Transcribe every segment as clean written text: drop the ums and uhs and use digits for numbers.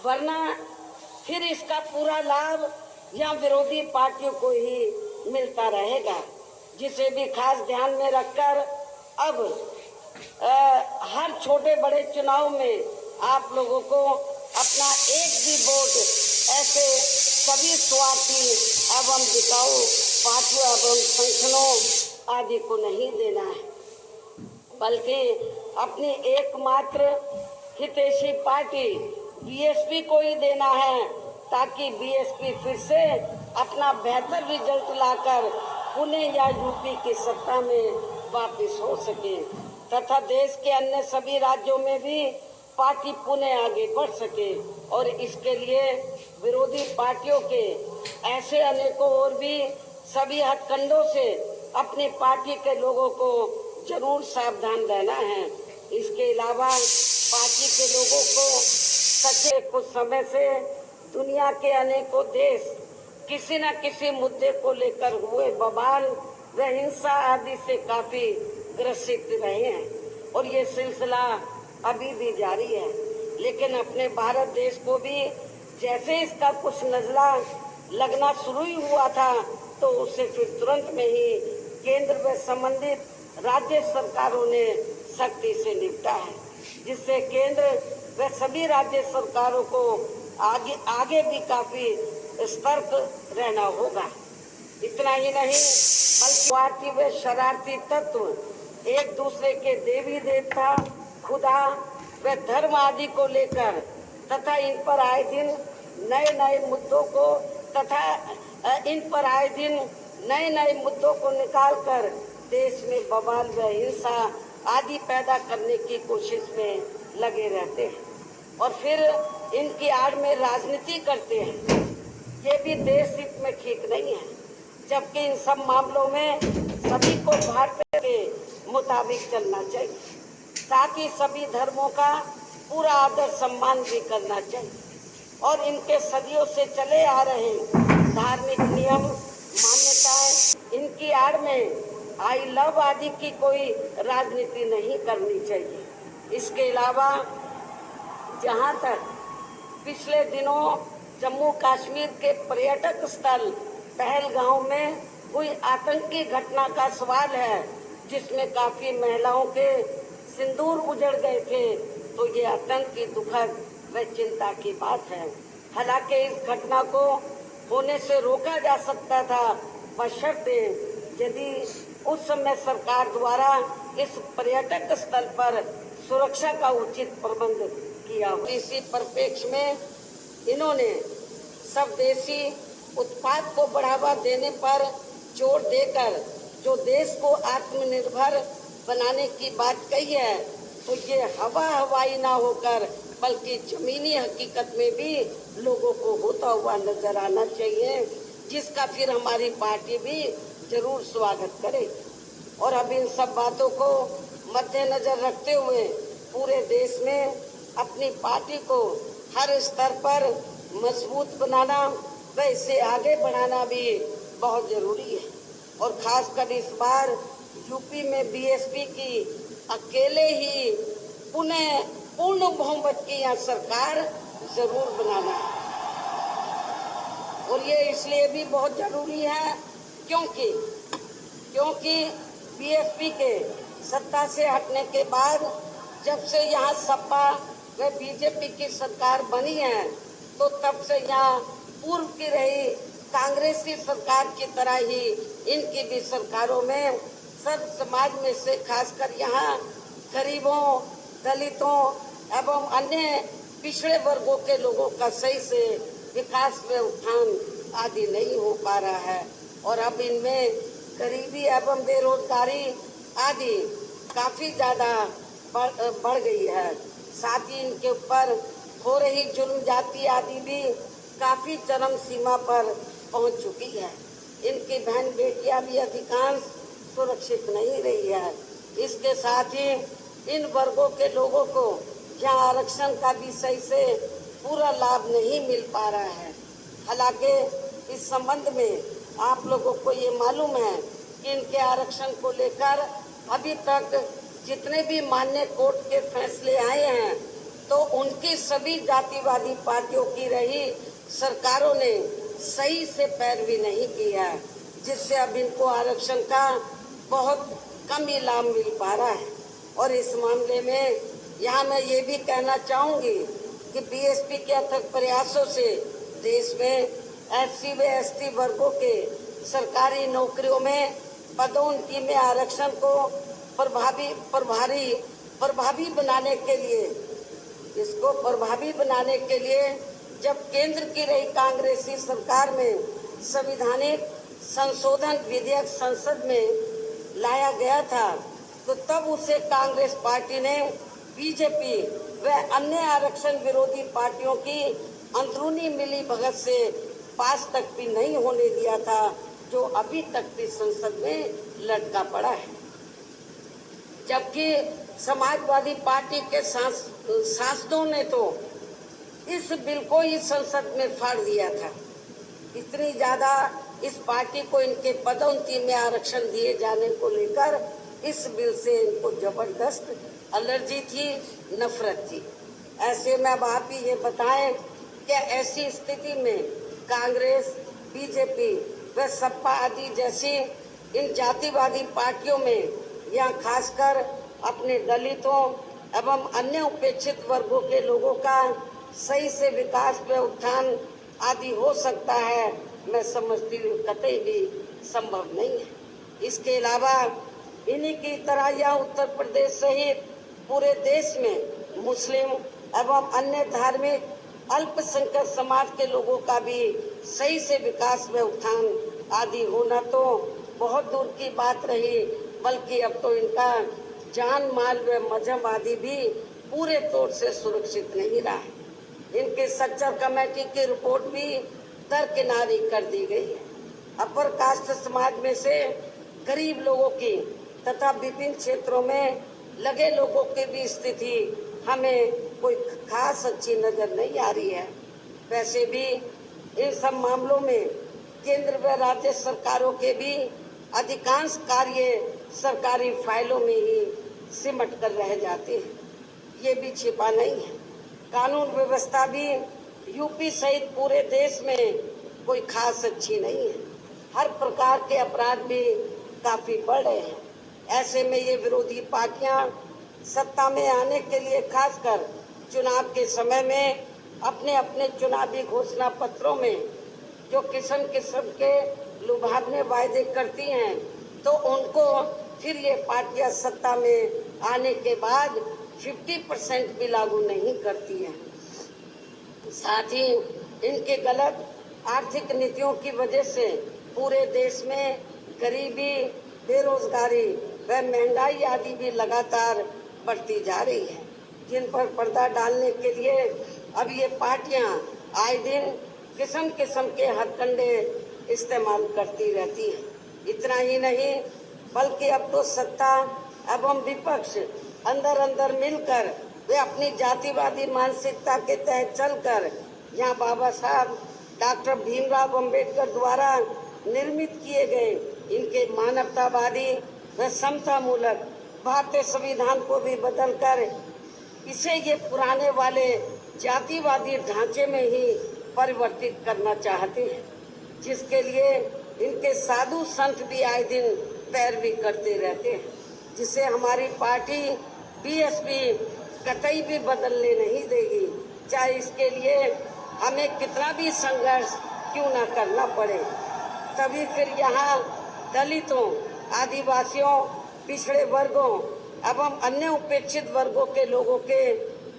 वरना फिर इसका पूरा लाभ या विरोधी पार्टियों को ही मिलता रहेगा, जिसे भी खास ध्यान में रखकर अब हर छोटे बड़े चुनाव में आप लोगों को अपना एक भी वोट ऐसे सभी स्वार्थी एवं बिकाऊ पार्टियों एवं संगठनों आदि को नहीं देना है, बल्कि अपनी एकमात्र हितैषी पार्टी बीएसपी को ही देना है, ताकि बीएसपी फिर से अपना बेहतर रिजल्ट लाकर पुणे या यूपी की सत्ता में वापस हो सके तथा देश के अन्य सभी राज्यों में भी पार्टी पुणे आगे बढ़ सके। और इसके लिए विरोधी पार्टियों के ऐसे अनेकों और भी सभी हथकंडों से अपनी पार्टी के लोगों को जरूर सावधान रहना है। इसके अलावा पार्टी के लोगों को सके कुछ समय से दुनिया के अनेकों देश किसी न किसी मुद्दे को लेकर हुए बवाल व हिंसा आदि से काफी ग्रसित रहे हैं और ये सिलसिला अभी भी जारी है। लेकिन अपने भारत देश को भी जैसे इसका कुछ नजला लगना शुरू ही हुआ था, तो उसे फिर तुरंत में ही केंद्र व संबंधित राज्य सरकारों ने सख्ती से निपटा है, जिससे केंद्र व सभी राज्य सरकारों को आगे भी काफी सतर्क रहना होगा। इतना ही नहीं, बल्कि स्वार्थी व शरारती तत्व एक दूसरे के देवी देवता, खुदा व धर्म आदि को लेकर तथा इन पर आए दिन नए नए मुद्दों को निकालकर देश में बवाल व हिंसा आदि पैदा करने की कोशिश में लगे रहते हैं और फिर इनकी आड़ में राजनीति करते हैं। ये भी देश हित में ठीक नहीं है, जबकि इन सब मामलों में सभी को भारत के मुताबिक चलना चाहिए, साथ ही सभी धर्मों का पूरा आदर सम्मान भी करना चाहिए और इनके सदियों से चले आ रहे धार्मिक नियम मान्यताएं, इनकी आड़ में आई लव आदि की कोई राजनीति नहीं करनी चाहिए। इसके अलावा जहां तक पिछले दिनों जम्मू कश्मीर के पर्यटक स्थल पहलगांव में हुई आतंकी घटना का सवाल है, जिसमें काफी महिलाओं के सिंदूर उजड़ गए थे, तो ये आतंकी दुखद व चिंता की बात है। हालांकि इस घटना को होने से रोका जा सकता था, बशर्ते यदि उस समय सरकार द्वारा इस पर्यटक स्थल पर सुरक्षा का उचित प्रबंध किया हो। इसी परिप्रेक्ष्य में इन्होंने स्वदेशी उत्पाद को बढ़ावा देने पर जोर देकर जो देश को आत्मनिर्भर बनाने की बात कही है, तो ये हवाई ना होकर बल्कि जमीनी हकीकत में भी लोगों को होता हुआ नजर आना चाहिए, जिसका फिर हमारी पार्टी भी जरूर स्वागत करे। और अब इन सब बातों को मद्देनजर रखते हुए पूरे देश में अपनी पार्टी को हर स्तर पर मजबूत बनाना व इसे आगे बढ़ाना भी बहुत जरूरी है। और खासकर इस बार यूपी में बीएसपी की अकेले ही पूर्ण बहुमत की यहाँ सरकार जरूर बनाना है। और ये इसलिए भी बहुत जरूरी है क्योंकि बीएसपी के सत्ता से हटने के बाद जब से यहाँ सपा व बीजेपी की सरकार बनी है, तो तब से यहाँ पूर्व की रही कांग्रेसी सरकार की तरह ही इनकी भी सरकारों में सर्व समाज में से खासकर यहाँ गरीबों, दलितों एवं अन्य पिछड़े वर्गों के लोगों का सही से विकास व उत्थान आदि नहीं हो पा रहा है। और अब इनमें गरीबी एवं बेरोजगारी आदि काफी ज्यादा बढ़ गई है। साथ ही इनके ऊपर हो रही जुल्म जाति आदि भी काफी चरम सीमा पर पहुंच चुकी है। इनकी बहन बेटियां भी अधिकांश सुरक्षित नहीं रही है। इसके साथ ही इन वर्गों के लोगों को यहाँ आरक्षण का भी सही से पूरा लाभ नहीं मिल पा रहा है। हालांकि इस संबंध में आप लोगों को ये मालूम है कि इनके आरक्षण को लेकर अभी तक जितने भी मान्य कोर्ट के फैसले आए हैं, तो उनकी सभी जातिवादी पार्टियों की रही सरकारों ने सही से पैरवी नहीं की है, जिससे अब इनको आरक्षण का बहुत कम ही लाभ मिल पा रहा है। और इस मामले में यहाँ मैं ये भी कहना चाहूँगी कि बीएसपी के अथक प्रयासों से देश में SC व ST वर्गों के सरकारी नौकरियों में पदोन्नति में आरक्षण को प्रभावी बनाने के लिए जब केंद्र की रही कांग्रेसी सरकार में संवैधानिक संशोधन विधेयक संसद में लाया गया था, तो तब उसे कांग्रेस पार्टी ने बीजेपी व अन्य आरक्षण विरोधी पार्टियों की अंदरूनी मिलीभगत से पास तक भी नहीं होने दिया था, जो अभी तक भी संसद में लटका पड़ा है। जबकि समाजवादी पार्टी के सांसदों ने तो इस बिल को ही संसद में फाड़ दिया था। इतनी ज्यादा इस पार्टी को इनके पदोन्नति में आरक्षण दिए जाने को लेकर इस बिल से इनको जबरदस्त एलर्जी थी, नफरत थी। ऐसे में अब आप ही ये बताएं कि ऐसी स्थिति में कांग्रेस, बीजेपी व सपा आदि जैसी इन जातिवादी पार्टियों में या खासकर अपने दलितों एवं अन्य उपेक्षित वर्गों के लोगों का सही से विकास व उत्थान आदि हो सकता है, मैं समझती हूँ कतई भी संभव नहीं है। इसके अलावा इन्हीं की तरह यह उत्तर प्रदेश सहित पूरे देश में मुस्लिम एवं अन्य धार्मिक अल्पसंख्यक समाज के लोगों का भी सही से विकास व उत्थान आदि होना तो बहुत दूर की बात रही, बल्कि अब तो इनका जान माल व मजहब आदि भी पूरे तौर से सुरक्षित नहीं रहा है। इनके सच्चर कमेटी की रिपोर्ट भी दरकिनारी कर दी गई है। अपर कास्ट समाज में से गरीब लोगों की तथा विभिन्न क्षेत्रों में लगे लोगों की भी स्थिति हमें कोई खास अच्छी नजर नहीं आ रही है। वैसे भी इन सब मामलों में केंद्र व राज्य सरकारों के भी अधिकांश कार्य सरकारी फाइलों में ही सिमट कर रह जाते हैं, ये भी छिपा नहीं है। कानून व्यवस्था भी यूपी सहित पूरे देश में कोई खास अच्छी नहीं है। हर प्रकार के अपराध भी काफी बढ़ रहे हैं। ऐसे में ये विरोधी पार्टियां सत्ता में आने के लिए खासकर चुनाव के समय में अपने अपने चुनावी घोषणा पत्रों में जो किस्म किस्म के लुभावने वायदे करती हैं, तो उनको फिर ये पार्टियां सत्ता में आने के बाद 50% भी लागू नहीं करती हैं। साथ ही इनके गलत आर्थिक नीतियों की वजह से पूरे देश में गरीबी, बेरोजगारी व महंगाई आदि भी लगातार बढ़ती जा रही है, जिन पर पर्दा डालने के लिए अब ये पार्टियां आए दिन किस्म किस्म के हथकंडे इस्तेमाल करती रहती हैं। इतना ही नहीं, बल्कि अब तो सत्ता एवं विपक्ष अंदर अंदर मिलकर वे अपनी जातिवादी मानसिकता के तहत चलकर यहाँ बाबा साहब डॉक्टर भीमराव अंबेडकर द्वारा निर्मित किए गए इनके मानवतावादी व समता मूलक भारतीय संविधान को भी बदलकर इसे ये पुराने वाले जातिवादी ढांचे में ही परिवर्तित करना चाहते हैं, जिसके लिए इनके साधु संत भी आए दिन पैरवी करते रहते हैं, जिसे हमारी पार्टी बीएसपी कतई भी बदलने नहीं देगी, चाहे इसके लिए हमें कितना भी संघर्ष क्यों ना करना पड़े। तभी फिर यहाँ दलितों, आदिवासियों, पिछड़े वर्गों एवं अन्य उपेक्षित वर्गों के लोगों के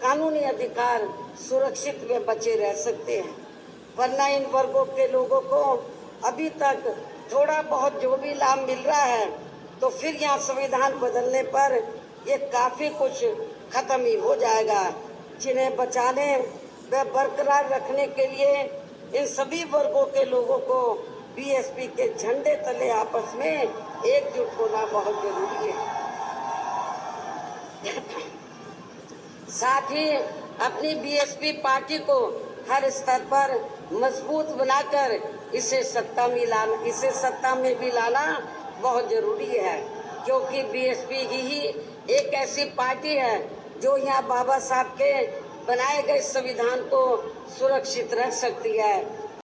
कानूनी अधिकार सुरक्षित व बचे रह सकते हैं, वरना इन वर्गों के लोगों को अभी तक थोड़ा बहुत जो भी लाभ मिल रहा है, तो फिर यहाँ संविधान बदलने पर ये काफी कुछ खत्म ही हो जाएगा। जिन्हें बचाने व बरकरार रखने के लिए इन सभी वर्गों के लोगों को बीएसपी के झंडे तले आपस में एकजुट होना बहुत जरूरी है। साथ ही अपनी बीएसपी पार्टी को हर स्तर पर मजबूत बनाकर इसे सत्ता में भी लाना बहुत जरूरी है, क्योंकि बीएसपी ही एक ऐसी पार्टी है जो यहाँ बाबा साहब के बनाए गए संविधान को सुरक्षित रख सकती है।